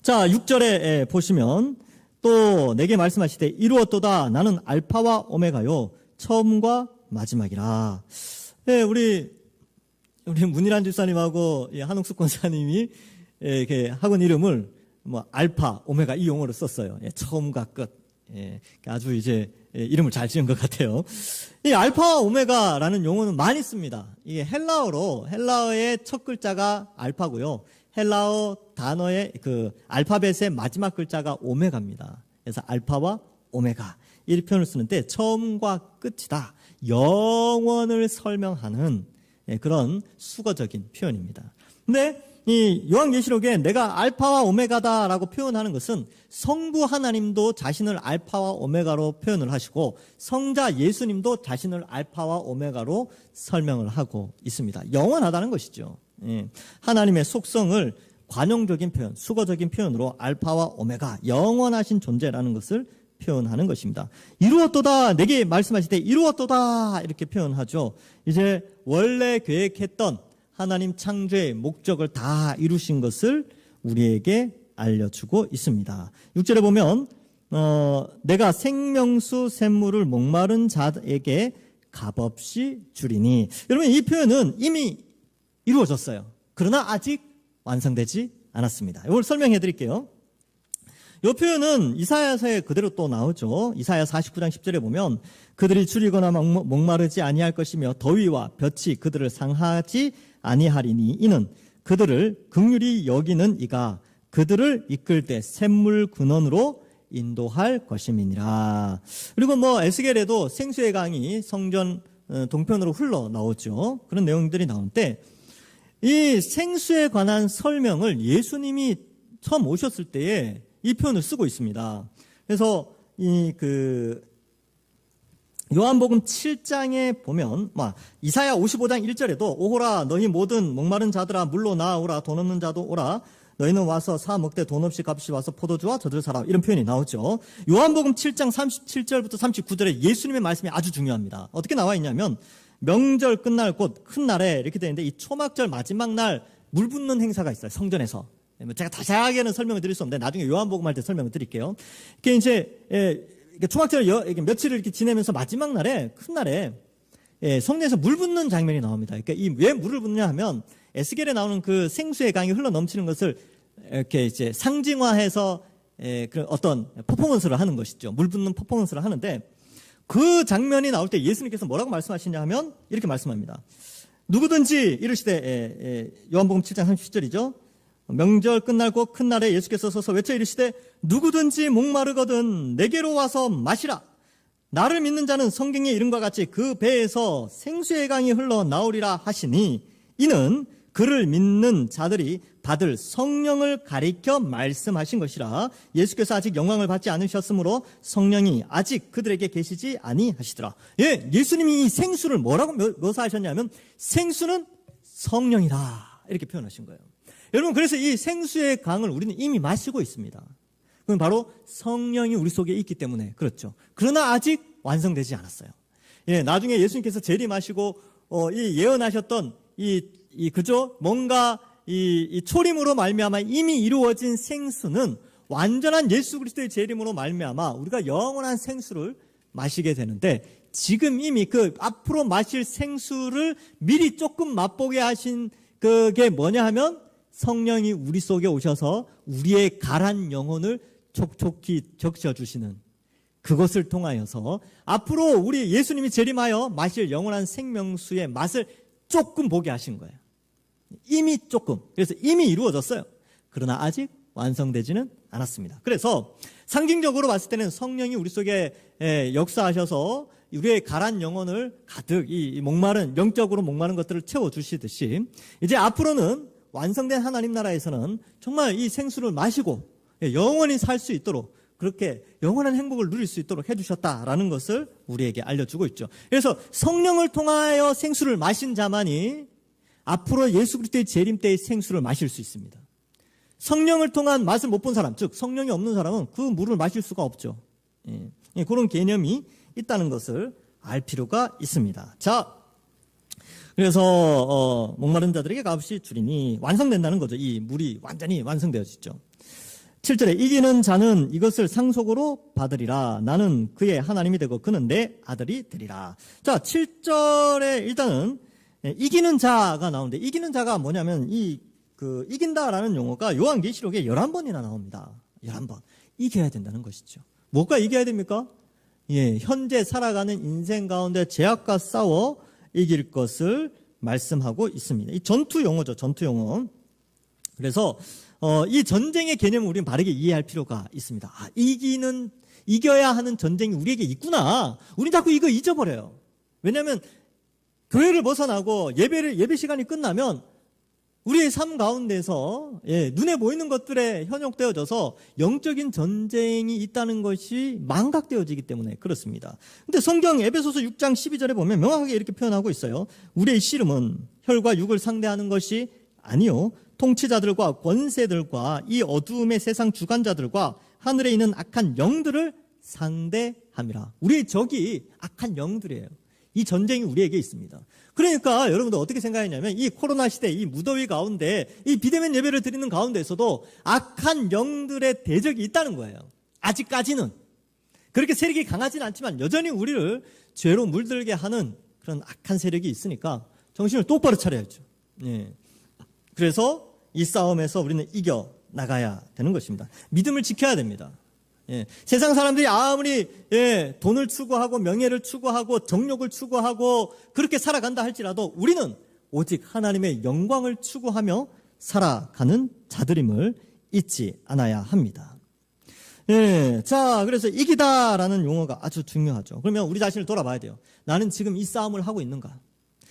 자, 6절에 보시면 또 내게 말씀하시되 이루었도다, 나는 알파와 오메가요 처음과 마지막이라. 예, 우리 문일환 집사님하고 한옥숙 권사님이 이렇게 학원 이름을 알파, 오메가 이 용어를 썼어요. 처음과 끝. 아주 이제 이름을 잘 지은 것 같아요. 이 알파와 오메가라는 용어는 많이 씁니다. 이게 헬라어의 첫 글자가 알파고요. 헬라어 단어의 그 알파벳의 마지막 글자가 오메가입니다. 그래서 알파와 오메가 이 표현을 쓰는데 처음과 끝이다, 영원을 설명하는 그런 수거적인 표현입니다. 근데 이 요한계시록에 내가 알파와 오메가다라고 표현하는 것은 성부 하나님도 자신을 알파와 오메가로 표현을 하시고 성자 예수님도 자신을 알파와 오메가로 설명을 하고 있습니다. 영원하다는 것이죠. 하나님의 속성을 관용적인 표현, 수거적인 표현으로 알파와 오메가, 영원하신 존재라는 것을 표현하는 것입니다. 이루었도다, 내게 말씀하실 때 이루었도다 이렇게 표현하죠. 이제 원래 계획했던 하나님 창조의 목적을 다 이루신 것을 우리에게 알려주고 있습니다. 6절에 보면 내가 생명수 샘물을 목마른 자에게 값없이 주리니. 여러분, 이 표현은 이미 이루어졌어요. 그러나 아직 완성되지 않았습니다. 이걸 설명해 드릴게요. 이 표현은 이사야서에 그대로 또 나오죠. 이사야 49장 10절에 보면 그들이 줄이거나 목마르지 아니할 것이며 더위와 볕이 그들을 상하지 아니하리니 이는 그들을 긍휼히 여기는 이가 그들을 이끌 때 샘물 근원으로 인도할 것임이니라. 그리고 에스겔에도 생수의 강이 성전 동편으로 흘러나오죠. 그런 내용들이 나오는데 이 생수에 관한 설명을 예수님이 처음 오셨을 때에 이 표현을 쓰고 있습니다. 그래서 요한복음 7장에 보면 이사야 55장 1절에도 오호라 너희 모든 목마른 자들아 물로 나아오라 돈 없는 자도 오라 너희는 와서 사 먹되 돈 없이 값이 와서 포도주와 젖을 사라 이런 표현이 나오죠. 요한복음 7장 37절부터 39절에 예수님의 말씀이 아주 중요합니다. 어떻게 나와 있냐면 명절 끝날 곧 큰 날에 이렇게 되는데 이 초막절 마지막 날 물 붓는 행사가 있어요. 성전에서. 제가 자세하게는 설명을 드릴 수 없는데 나중에 요한복음 할 때 설명을 드릴게요. 이게 이제 초막절 며칠을 이렇게 지내면서 마지막 날에 큰 날에 성전에서 물 붓는 장면이 나옵니다. 그러니까 왜 물을 붓냐 하면 에스겔에 나오는 그 생수의 강이 흘러 넘치는 것을 이렇게 이제 상징화해서 그런 어떤 퍼포먼스를 하는 것이죠. 물 붓는 퍼포먼스를 하는데 그 장면이 나올 때 예수님께서 뭐라고 말씀하시냐 하면 이렇게 말씀합니다. 누구든지 이르시되 요한복음 7장 30절이죠. 명절 끝날 곧 큰 날에 예수께서 서서 외쳐 이르시되 누구든지 목마르거든 내게로 와서 마시라. 나를 믿는 자는 성경에 이름과 같이 그 배에서 생수의 강이 흘러나오리라 하시니 이는 그를 믿는 자들이 받을 성령을 가리켜 말씀하신 것이라. 예수께서 아직 영광을 받지 않으셨으므로 성령이 아직 그들에게 계시지 아니하시더라. 예수님이 이 생수를 뭐라고 묘사하셨냐면 생수는 성령이다 이렇게 표현하신 거예요. 여러분 그래서 이 생수의 강을 우리는 이미 마시고 있습니다. 그건 바로 성령이 우리 속에 있기 때문에 그렇죠. 그러나 아직 완성되지 않았어요. 나중에 예수님께서 재림하시고 이 예언하셨던 그죠? 뭔가 이 초림으로 말미암아 이미 이루어진 생수는 완전한 예수 그리스도의 재림으로 말미암아 우리가 영원한 생수를 마시게 되는데 지금 이미 그 앞으로 마실 생수를 미리 조금 맛보게 하신 그게 뭐냐 하면 성령이 우리 속에 오셔서 우리의 가란 영혼을 촉촉히 적셔주시는 그것을 통하여서 앞으로 우리 예수님이 재림하여 마실 영원한 생명수의 맛을 조금 보게 하신 거예요. 이미 조금. 그래서 이미 이루어졌어요. 그러나 아직 완성되지는 않았습니다. 그래서 상징적으로 봤을 때는 성령이 우리 속에 역사하셔서 우리의 가란 영혼을 가득 이 목마른 영적으로 목마른 것들을 채워주시듯이 이제 앞으로는 완성된 하나님 나라에서는 정말 이 생수를 마시고 영원히 살 수 있도록 그렇게 영원한 행복을 누릴 수 있도록 해주셨다라는 것을 우리에게 알려주고 있죠. 그래서 성령을 통하여 생수를 마신 자만이 앞으로 예수 그리스도의 재림 때의 생수를 마실 수 있습니다. 성령을 통한 맛을 못 본 사람, 즉 성령이 없는 사람은 그 물을 마실 수가 없죠. 그런 개념이 있다는 것을 알 필요가 있습니다. 자, 그래서 목마른 자들에게 값이 주리니 완성된다는 거죠. 이 물이 완전히 완성되어지죠. 7절에 이기는 자는 이것을 상속으로 받으리라. 나는 그의 하나님이 되고 그는 내 아들이 되리라. 자, 7절에 일단은 이기는 자가 나오는데 이기는 자가 뭐냐면 이긴다라는 용어가 요한계시록에 11번이나 나옵니다. 11번. 이겨야 된다는 것이죠. 뭐가 이겨야 됩니까? 현재 살아가는 인생 가운데 죄악과 싸워 이길 것을 말씀하고 있습니다. 이 전투 용어죠. 전투 용어. 그래서 이 전쟁의 개념을 우리는 바르게 이해할 필요가 있습니다. 이겨야 하는 전쟁이 우리에게 있구나. 우리 자꾸 이거 잊어버려요. 왜냐하면 교회를 벗어나고 예배 시간이 끝나면 우리의 삶 가운데서 눈에 보이는 것들에 현혹되어져서 영적인 전쟁이 있다는 것이 망각되어지기 때문에 그렇습니다. 근데 성경 에베소서 6장 12절에 보면 명확하게 이렇게 표현하고 있어요. 우리의 씨름은 혈과 육을 상대하는 것이 아니요 통치자들과 권세들과 이 어두움의 세상 주관자들과 하늘에 있는 악한 영들을 상대함이라. 우리의 적이 악한 영들이에요. 이 전쟁이 우리에게 있습니다. 그러니까 여러분들 어떻게 생각했냐면 이 코로나 시대 이 무더위 가운데 이 비대면 예배를 드리는 가운데서도 악한 영들의 대적이 있다는 거예요. 아직까지는 그렇게 세력이 강하지는 않지만 여전히 우리를 죄로 물들게 하는 그런 악한 세력이 있으니까 정신을 똑바로 차려야죠. 그래서 이 싸움에서 우리는 이겨 나가야 되는 것입니다. 믿음을 지켜야 됩니다. 세상 사람들이 아무리 돈을 추구하고 명예를 추구하고 정욕을 추구하고 그렇게 살아간다 할지라도 우리는 오직 하나님의 영광을 추구하며 살아가는 자들임을 잊지 않아야 합니다. 예, 자, 그래서 이기다라는 용어가 아주 중요하죠. 그러면 우리 자신을 돌아봐야 돼요. 나는 지금 이 싸움을 하고 있는가?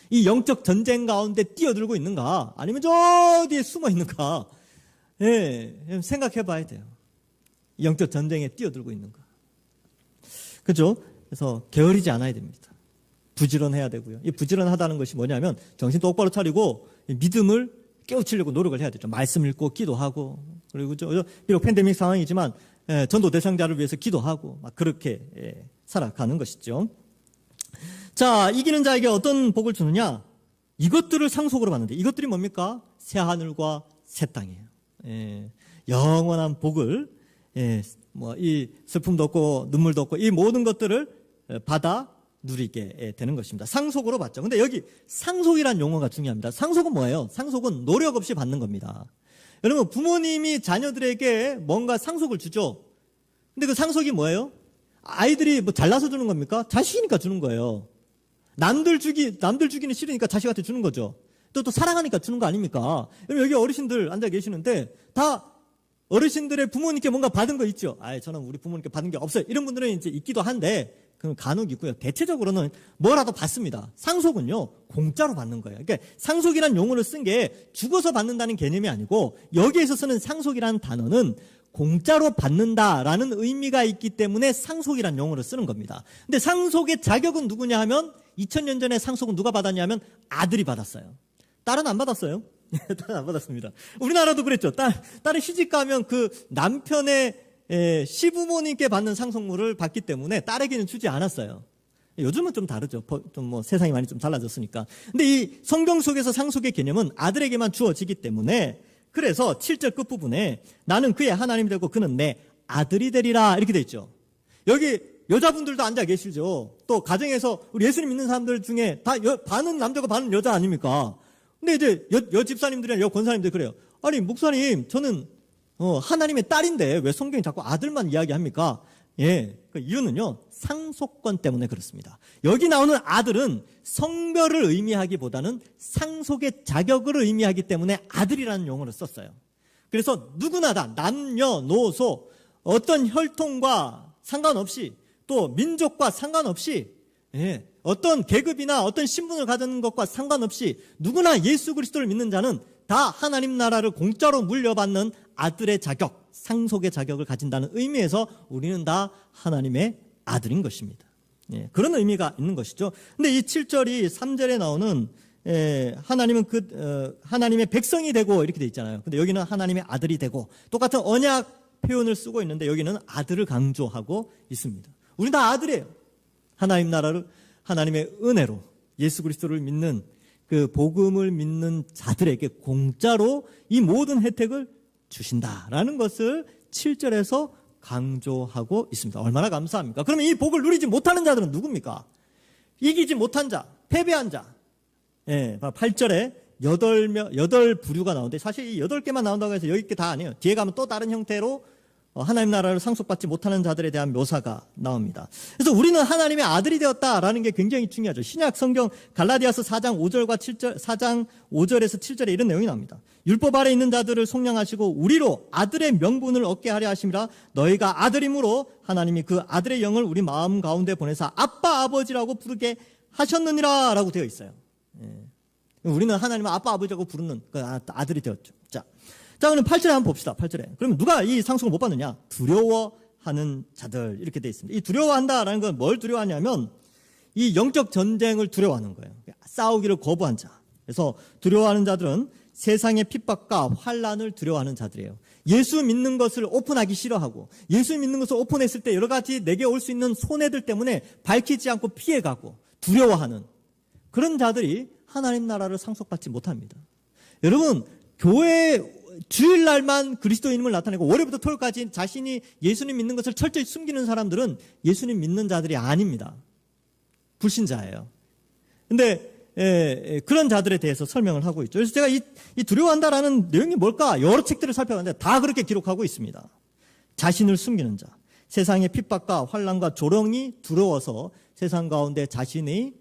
이 영적 전쟁 가운데 뛰어들고 있는가? 아니면 저 뒤에 숨어 있는가? 예, 생각해 봐야 돼요. 이 영적 전쟁에 뛰어들고 있는가? 그죠? 그래서 게으르지 않아야 됩니다. 부지런해야 되고요. 이 부지런하다는 것이 뭐냐면 정신 똑바로 차리고 믿음을 깨우치려고 노력을 해야 되죠. 말씀 읽고 기도하고, 그리고 비록 팬데믹 상황이지만 전도 대상자를 위해서 기도하고 막 그렇게 살아가는 것이죠. 자, 이기는 자에게 어떤 복을 주느냐? 이것들을 상속으로 받는데, 이것들이 뭡니까? 새 하늘과 새 땅이에요. 영원한 복을, 이 슬픔도 없고 눈물도 없고 이 모든 것들을 받아 누리게 되는 것입니다. 상속으로 받죠. 근데 여기 상속이란 용어가 중요합니다. 상속은 뭐예요? 상속은 노력 없이 받는 겁니다. 여러분, 부모님이 자녀들에게 뭔가 상속을 주죠. 근데 그 상속이 뭐예요? 아이들이 뭐 잘나서 주는 겁니까? 자식이니까 주는 거예요. 남들 주기는 싫으니까 자식한테 주는 거죠. 또 사랑하니까 주는 거 아닙니까? 여러분, 여기 어르신들 앉아 계시는데 다 어르신들의 부모님께 뭔가 받은 거 있죠? 저는 우리 부모님께 받은 게 없어요. 이런 분들은 이제 있기도 한데, 그건 간혹 있고요. 대체적으로는 뭐라도 받습니다. 상속은요, 공짜로 받는 거예요. 그러니까 상속이라는 용어를 쓴 게 죽어서 받는다는 개념이 아니고, 여기에서 쓰는 상속이라는 단어는 공짜로 받는다라는 의미가 있기 때문에 상속이라는 용어를 쓰는 겁니다. 근데 상속의 자격은 누구냐 하면 2000년 전에 상속은 누가 받았냐 면 아들이 받았어요. 딸은 안 받았어요. 딸은 안 받았습니다. 우리나라도 그랬죠. 딸은 시집 가면 그 남편의 시부모님께 받는 상속물을 받기 때문에 딸에게는 주지 않았어요. 요즘은 좀 다르죠. 좀 뭐 세상이 많이 좀 달라졌으니까. 근데 이 성경 속에서 상속의 개념은 아들에게만 주어지기 때문에, 그래서 7절 끝부분에 나는 그의 하나님이 되고 그는 내 아들이 되리라 이렇게 돼 있죠. 여기 여자분들도 앉아 계시죠. 또 가정에서 우리 예수님 믿는 사람들 중에 다 반은 남자고 반은 여자 아닙니까? 근데 이제 여 집사님들이나 여 권사님들 그래요. 아니 목사님, 저는 하나님의 딸인데 왜 성경이 자꾸 아들만 이야기합니까? 그 이유는요, 상속권 때문에 그렇습니다. 여기 나오는 아들은 성별을 의미하기보다는 상속의 자격을 의미하기 때문에 아들이라는 용어를 썼어요. 그래서 누구나 다 남녀노소 어떤 혈통과 상관없이 또 민족과 상관없이 어떤 계급이나 어떤 신분을 가진 것과 상관없이 누구나 예수 그리스도를 믿는 자는 다 하나님 나라를 공짜로 물려받는 아들의 자격, 상속의 자격을 가진다는 의미에서 우리는 다 하나님의 아들인 것입니다. 그런 의미가 있는 것이죠. 근데 이 7절이 3절에 나오는 하나님은 하나님의 백성이 되고 이렇게 돼 있잖아요. 근데 여기는 하나님의 아들이 되고 똑같은 언약 표현을 쓰고 있는데 여기는 아들을 강조하고 있습니다. 우리는 다 아들이에요. 하나님 나라를 하나님의 은혜로 예수 그리스도를 믿는 그 복음을 믿는 자들에게 공짜로 이 모든 혜택을 주신다라는 것을 7절에서 강조하고 있습니다. 얼마나 감사합니까? 그러면 이 복을 누리지 못하는 자들은 누굽니까? 이기지 못한 자, 패배한 자. 8절에 8부류가 나오는데 사실 이 8개만 나온다고 해서 여기 게 다 아니에요. 뒤에 가면 또 다른 형태로 하나님 나라를 상속받지 못하는 자들에 대한 묘사가 나옵니다. 그래서 우리는 하나님의 아들이 되었다라는 게 굉장히 중요하죠. 신약 성경 갈라디아서 4장 5절과 7절, 4장 5절에서 7절에 이런 내용이 나옵니다. 율법 아래 있는 자들을 속량하시고 우리로 아들의 명분을 얻게 하려 하심이라 너희가 아들이므로 하나님이 그 아들의 영을 우리 마음 가운데 보내사 아빠 아버지라고 부르게 하셨느니라 라고 되어 있어요. 우리는 하나님을 아빠 아버지라고 부르는 그 아들이 되었죠. 자, 그럼 8절에 한번 봅시다. 8절에. 그러면 누가 이 상속을 못 받느냐? 두려워하는 자들 이렇게 되어 있습니다. 이 두려워한다라는 건 뭘 두려워하냐면 이 영적 전쟁을 두려워하는 거예요. 싸우기를 거부한 자. 그래서 두려워하는 자들은 세상의 핍박과 환난을 두려워하는 자들이에요. 예수 믿는 것을 오픈하기 싫어하고 예수 믿는 것을 오픈했을 때 여러 가지 내게 올 수 있는 손해들 때문에 밝히지 않고 피해가고 두려워하는 그런 자들이 하나님 나라를 상속받지 못합니다. 여러분, 교회 주일날만 그리스도인임을 나타내고 월요일부터 토요일까지 자신이 예수님 믿는 것을 철저히 숨기는 사람들은 예수님 믿는 자들이 아닙니다. 불신자예요. 근데 그런 자들에 대해서 설명을 하고 있죠. 그래서 제가 이 두려워한다라는 내용이 뭘까? 여러 책들을 살펴봤는데 다 그렇게 기록하고 있습니다. 자신을 숨기는 자, 세상의 핍박과 환난과 조롱이 두려워서 세상 가운데 자신의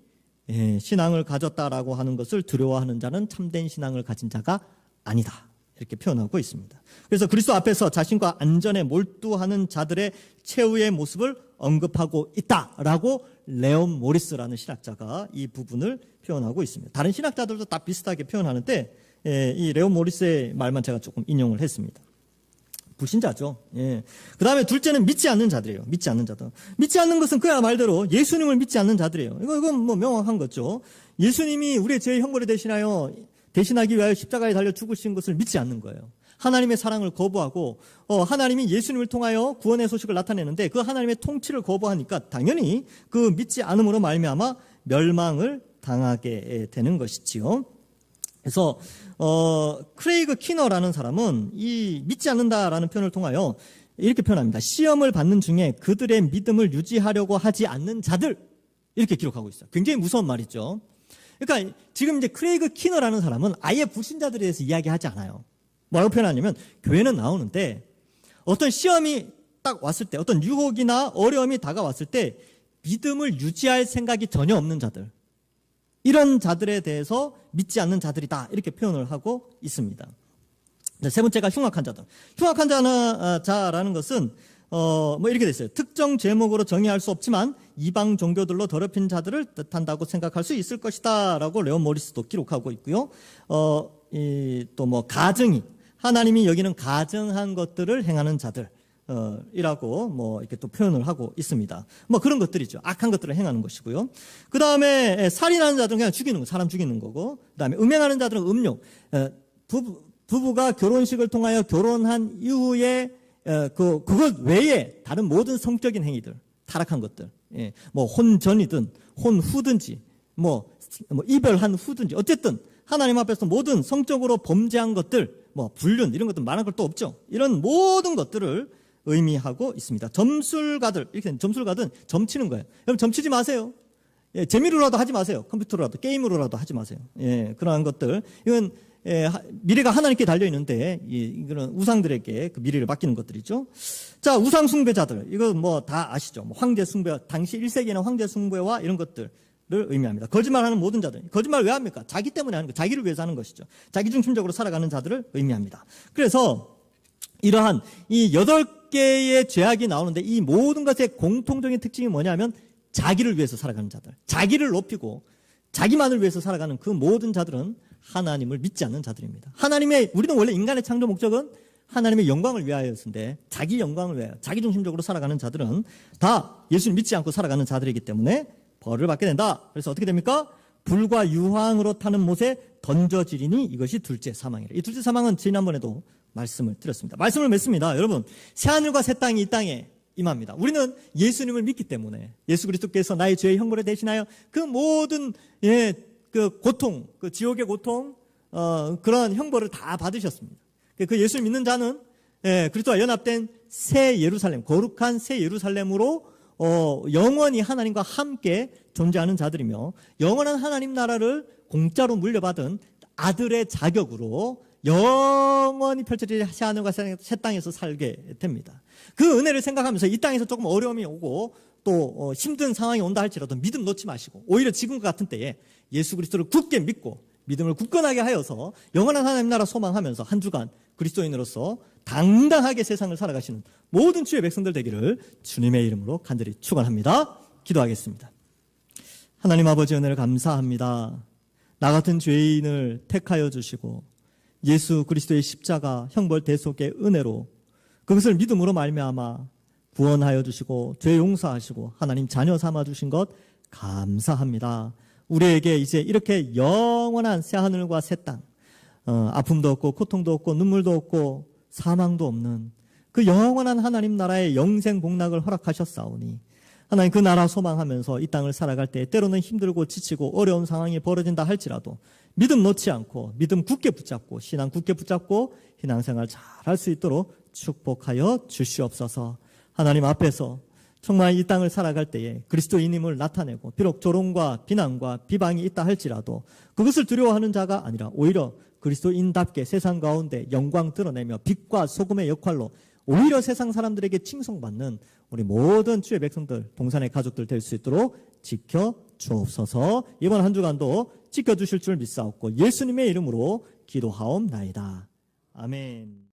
신앙을 가졌다라고 하는 것을 두려워하는 자는 참된 신앙을 가진 자가 아니다. 이렇게 표현하고 있습니다. 그래서 그리스도 앞에서 자신과 안전에 몰두하는 자들의 최후의 모습을 언급하고 있다라고 레온 모리스라는 신학자가 이 부분을 표현하고 있습니다. 다른 신학자들도 다 비슷하게 표현하는데 이 레온 모리스의 말만 제가 조금 인용을 했습니다. 불신자죠. 그 다음에 둘째는 믿지 않는 자들이에요. 믿지 않는 자들. 믿지 않는 것은 그야 말대로 예수님을 믿지 않는 자들이에요. 이건 뭐 명확한 거죠. 예수님이 우리의 죄의 형벌을 대신하기 위하여 십자가에 달려 죽으신 것을 믿지 않는 거예요. 하나님의 사랑을 거부하고 하나님이 예수님을 통하여 구원의 소식을 나타내는데 그 하나님의 통치를 거부하니까 당연히 그 믿지 않음으로 말미암아 멸망을 당하게 되는 것이지요. 그래서 크레이그 키너라는 사람은 이 믿지 않는다라는 표현을 통하여 이렇게 표현합니다. 시험을 받는 중에 그들의 믿음을 유지하려고 하지 않는 자들, 이렇게 기록하고 있어요. 굉장히 무서운 말이죠. 그러니까 지금 이제 크레이그 키너라는 사람은 아예 불신자들에 대해서 이야기하지 않아요. 뭐라고 표현하냐면 교회는 나오는데 어떤 시험이 딱 왔을 때, 어떤 유혹이나 어려움이 다가왔을 때 믿음을 유지할 생각이 전혀 없는 자들, 이런 자들에 대해서 믿지 않는 자들이다, 이렇게 표현을 하고 있습니다. 세 번째가 흉악한 자들. 흉악한 자라는 것은 뭐 이렇게 됐어요. 특정 제목으로 정의할 수 없지만 이방 종교들로 더럽힌 자들을 뜻한다고 생각할 수 있을 것이다라고 레온 모리스도 기록하고 있고요. 또 뭐 가증이, 하나님이 여기는 가증한 것들을 행하는 자들 이라고 뭐 이렇게 또 표현을 하고 있습니다. 뭐 그런 것들이죠. 악한 것들을 행하는 것이고요. 그 다음에 살인하는 자들은 그냥 죽이는 거, 사람 죽이는 거고, 그 다음에 음행하는 자들은 음욕, 부부가 결혼식을 통하여 결혼한 이후에 그것 외에 다른 모든 성적인 행위들, 타락한 것들, 뭐 혼 전이든 혼 후든지 뭐 이별한 후든지 어쨌든 하나님 앞에서 모든 성적으로 범죄한 것들, 뭐 불륜 이런 것들 말할 것도 없죠. 이런 모든 것들을 의미하고 있습니다. 점술가들, 이렇게 점술가든 점치는 거예요. 여러분 점치지 마세요. 재미로라도 하지 마세요. 컴퓨터로라도 게임으로라도 하지 마세요. 그러한 것들, 이건 미래가 하나님께 달려 있는데 이거는 우상들에게 그 미래를 맡기는 것들이죠. 자, 우상 숭배자들, 이거 뭐 다 아시죠? 뭐 황제 숭배, 당시 1세기에는 황제 숭배와 이런 것들을 의미합니다. 거짓말하는 모든 자들, 거짓말 왜 합니까? 자기 때문에 하는 거, 자기를 위해서 하는 것이죠. 자기 중심적으로 살아가는 자들을 의미합니다. 그래서 이러한 이 8개의 죄악이 나오는데 이 모든 것의 공통적인 특징이 뭐냐면 자기를 위해서 살아가는 자들, 자기를 높이고 자기만을 위해서 살아가는 그 모든 자들은 하나님을 믿지 않는 자들입니다. 우리는 원래 인간의 창조 목적은 하나님의 영광을 위하여였는데 자기 영광을 위하여 자기 중심적으로 살아가는 자들은 다 예수를 믿지 않고 살아가는 자들이기 때문에 벌을 받게 된다. 그래서 어떻게 됩니까? 불과 유황으로 타는 못에 던져지리니 이것이 둘째 사망이라. 이 둘째 사망은 지난번에도 말씀을 드렸습니다. 말씀을 맺습니다. 여러분, 새하늘과 새 땅이 이 땅에 임합니다. 우리는 예수님을 믿기 때문에 예수 그리스도께서 나의 죄의 형벌을 대신하여 그 모든 그 고통, 그 지옥의 고통, 그런 형벌을 다 받으셨습니다. 그 예수를 믿는 자는 그리스도와 연합된 새 예루살렘, 거룩한 새 예루살렘으로 영원히 하나님과 함께 존재하는 자들이며 영원한 하나님 나라를 공짜로 물려받은 아들의 자격으로 영원히 펼쳐질 새하늘과 새 땅에서 살게 됩니다. 그 은혜를 생각하면서 이 땅에서 조금 어려움이 오고 또 힘든 상황이 온다 할지라도 믿음 놓지 마시고 오히려 지금과 같은 때에 예수 그리스도를 굳게 믿고 믿음을 굳건하게 하여서 영원한 하나님 나라 소망하면서 한 주간 그리스도인으로서 당당하게 세상을 살아가시는 모든 주의 백성들 되기를 주님의 이름으로 간절히 축원합니다. 기도하겠습니다. 하나님 아버지 은혜를 감사합니다. 나 같은 죄인을 택하여 주시고 예수 그리스도의 십자가 형벌 대속의 은혜로 그것을 믿음으로 말미암아 구원하여 주시고 죄 용서하시고 하나님 자녀 삼아 주신 것 감사합니다. 우리에게 이제 이렇게 영원한 새하늘과 새 땅, 아픔도 없고 고통도 없고 눈물도 없고 사망도 없는 그 영원한 하나님 나라의 영생 복락을 허락하셨사오니 하나님 그 나라 소망하면서 이 땅을 살아갈 때 때로는 힘들고 지치고 어려운 상황이 벌어진다 할지라도 믿음 놓지 않고 믿음 굳게 붙잡고 신앙 굳게 붙잡고 신앙생활 잘 할 수 있도록 축복하여 주시옵소서. 하나님 앞에서 정말 이 땅을 살아갈 때에 그리스도인임을 나타내고 비록 조롱과 비난과 비방이 있다 할지라도 그것을 두려워하는 자가 아니라 오히려 그리스도인답게 세상 가운데 영광 드러내며 빛과 소금의 역할로 오히려 세상 사람들에게 칭송받는 우리 모든 주의 백성들, 동산의 가족들 될 수 있도록 지켜 주옵소서. 이번 한 주간도 지켜주실 줄 믿사옵고 예수님의 이름으로 기도하옵나이다. 아멘.